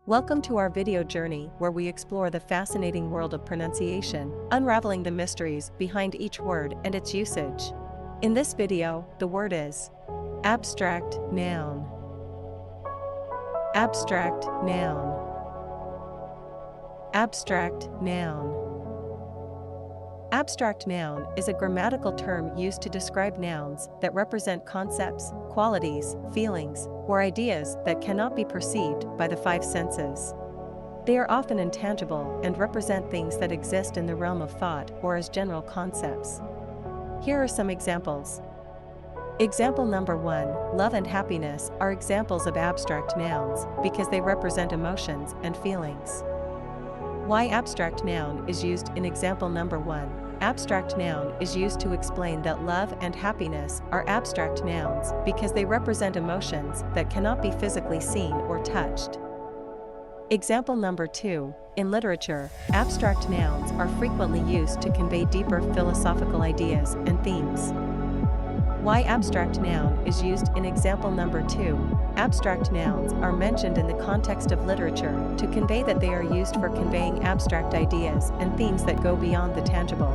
Welcome to our video journey where we explore the fascinating world of pronunciation, unraveling the mysteries behind each word and its usage. In this video, the word is abstract noun. Abstract noun. Abstract noun. Abstract noun is a grammatical term used to describe nouns that represent concepts, qualities, feelings, or ideas that cannot be perceived by the five senses. They are often intangible and represent things that exist in the realm of thought or as general concepts. Here are some examples. Example number 1, love and happiness are examples of abstract nouns because they represent emotions and feelings. Why abstract noun is used in example number 1. Abstract noun is used to explain that love and happiness are abstract nouns because they represent emotions that cannot be physically seen or touched. Example number 2. In literature, abstract nouns are frequently used to convey deeper philosophical ideas and themes. Why abstract noun is used in example number 2. Abstract nouns are mentioned in the context of literature to convey that they are used for conveying abstract ideas and themes that go beyond the tangible.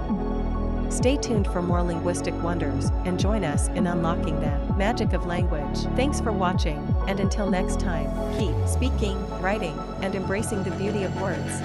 Stay tuned for more linguistic wonders and join us in unlocking the magic of language. Thanks for watching, and until next time, keep speaking, writing, and embracing the beauty of words.